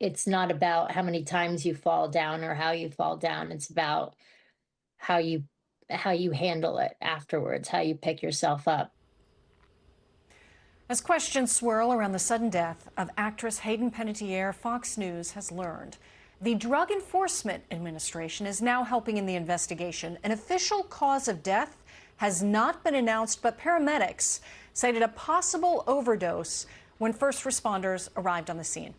It's not about how many times you fall down or how you fall down. It's about how you how you handle it afterwards, how you pick yourself up. As questions swirl around the sudden death of actress Hayden Panettiere, Fox News has learned the Drug Enforcement Administration is now helping in the investigation. An official cause of death has not been announced, but paramedics cited a possible overdose when first responders arrived on the scene.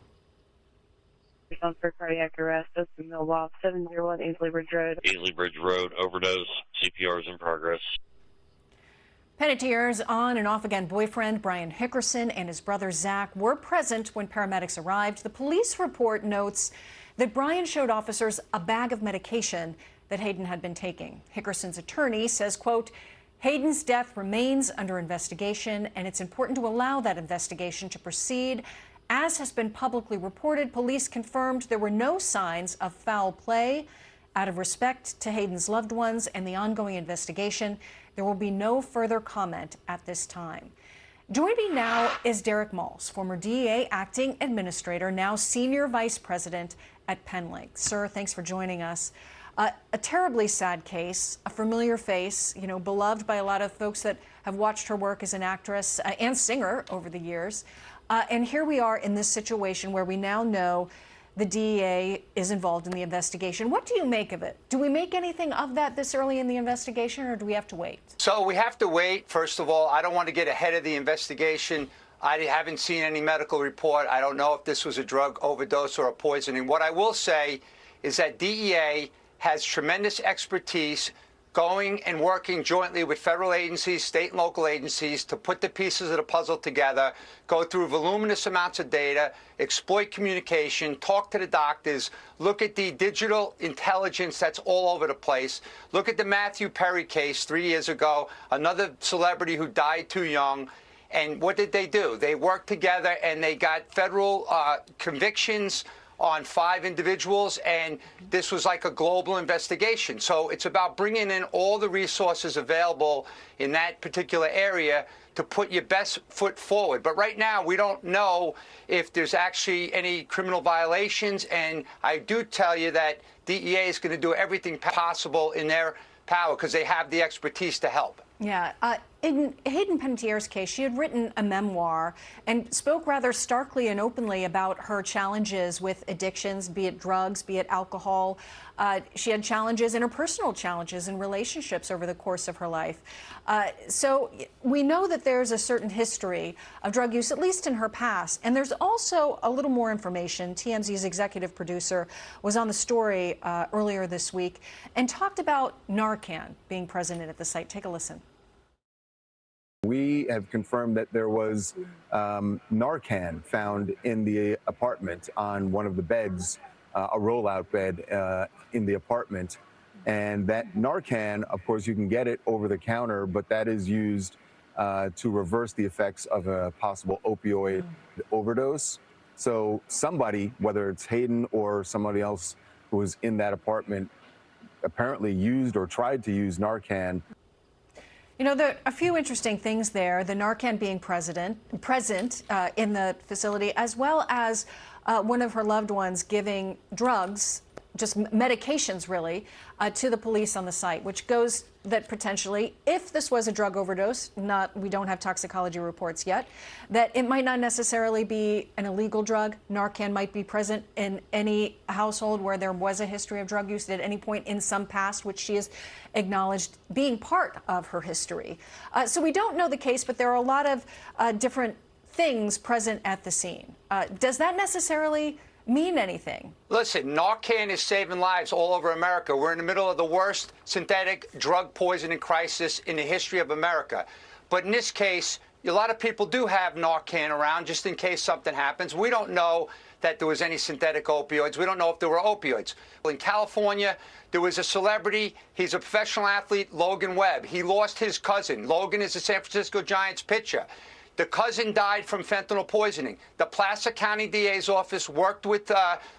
On for cardiac arrest, that's in Millwall, 701 Ainslie Bridge Road. Ainslie Bridge Road, overdose, CPR is in progress. Panettiere's on and off again boyfriend, Brian Hickerson, and his brother, Zach, were present when paramedics arrived. The police report notes that Brian showed officers a bag of medication that Hayden had been taking. Hickerson's attorney says, quote, Hayden's death remains under investigation, and it's important to allow that investigation to proceed. As has been publicly reported, police confirmed there were no signs of foul play. Out of respect to Hayden's loved ones and the ongoing investigation, there will be no further comment at this time. Joining me now is Derek Maltz, former DEA acting administrator, now senior vice president at Penlink. Sir, thanks for joining us. A terribly sad case, a familiar face, beloved by a lot of folks that have watched her work as an actress and singer over the years. And here we are in this situation where we now know the DEA is involved in the investigation. What do you make of it? Do we make anything of that this early in the investigation, or do we have to wait? So we have to wait. First of all, I don't want to get ahead of the investigation. I haven't seen any medical report. I don't know if this was a drug overdose or a poisoning. What I will say is that DEA has tremendous expertise going and working jointly with federal agencies, state and local agencies to put the pieces of the puzzle together, go through voluminous amounts of data, exploit communication, talk to the doctors, look at the digital intelligence that's all over the place, look at the Matthew Perry case 3 years ago, another celebrity who died too young. And what did they do? They worked together and they got federal convictions on 5 individuals, and this was like a global investigation. So it's about bringing in all the resources available in that particular area to put your best foot forward. But right now, we don't know if there's actually any criminal violations, and I do tell you that DEA is going to do everything possible in their power because they have the expertise to help. Yeah. In Hayden Panettiere's case, she had written a memoir and spoke rather starkly and openly about her challenges with addictions, be it drugs, be it alcohol. She had challenges, interpersonal challenges in relationships over the course of her life. So we know that there's a certain history of drug use, at least in her past. And there's also a little more information. TMZ's executive producer was on the story earlier this week and talked about Narcan being present at the site. Take a listen. We have confirmed that there was Narcan found in the apartment on one of the beds, a rollout bed in the apartment. And that Narcan, of course, you can get it over the counter, but that is used to reverse the effects of a possible opioid overdose. So somebody, whether it's Hayden or somebody else who was in that apartment, apparently used or tried to use Narcan. There are a few interesting things there. The Narcan being present in the facility, as well as one of her loved ones giving drugs, just medications really, to the police on the site, which goes that potentially, if this was a drug overdose, we don't have toxicology reports yet, that it might not necessarily be an illegal drug. Narcan might be present in any household where there was a history of drug use at any point in some past, which she has acknowledged being part of her history. So we don't know the case, but there are a lot of different things present at the scene. Does that necessarily mean anything? Listen, Narcan is saving lives all over America. We're in the middle of the worst synthetic drug poisoning crisis in the history of America. But in this case, a lot of people do have Narcan around just in case something happens. We don't know that there was any synthetic opioids. We don't know if there were opioids. In California, there was a celebrity. He's a professional athlete, Logan Webb. He lost his cousin. Logan is a San Francisco Giants pitcher. The cousin died from fentanyl poisoning. The Placer County DA's office worked with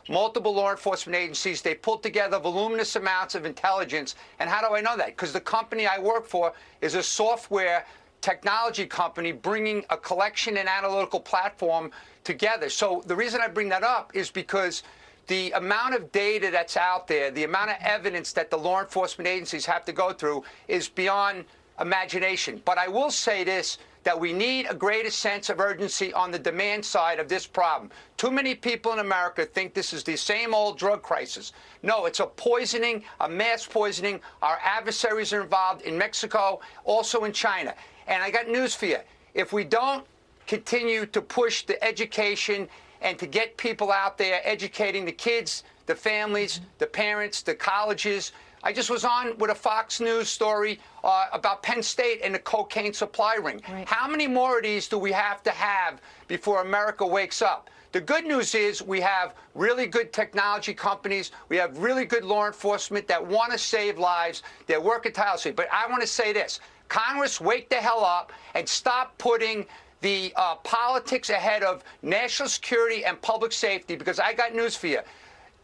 multiple law enforcement agencies. They pulled together voluminous amounts of intelligence. And how do I know that? Because the company I work for is a software technology company bringing a collection and analytical platform together. So the reason I bring that up is because the amount of data that's out there, the amount of evidence that the law enforcement agencies have to go through is beyond imagination. But I will say this, that we need a greater sense of urgency on the demand side of this problem. Too many people in America think this is the same old drug crisis. No, it's a poisoning, a mass poisoning. Our adversaries are involved in Mexico, also in China. And I got news for you. If we don't continue to push the education and to get people out there educating the kids, the families, the parents, the colleges. I just was on with a Fox News story about Penn State and the cocaine supply ring. Right. How many more of these do we have to have before America wakes up? The good news is we have really good technology companies. We have really good law enforcement that want to save lives. They're working tirelessly. But I want to say this. Congress, wake the hell up and stop putting the politics ahead of national security and public safety, because I got news for you.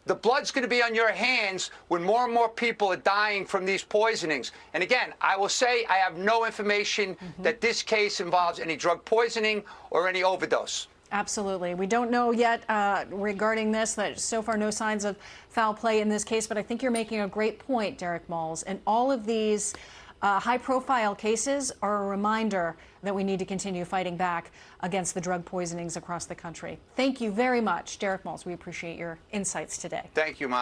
The blood's going to be on your hands when more and more people are dying from these poisonings. And again, I will say I have no information that this case involves any drug poisoning or any overdose. Absolutely. We don't know yet regarding this, that so far no signs of foul play in this case, but I think you're making a great point, Derek Maltz. And all of these high-profile cases are a reminder that we need to continue fighting back against the drug poisonings across the country. Thank you very much, Derek Maltz. We appreciate your insights today. Thank you, Mom.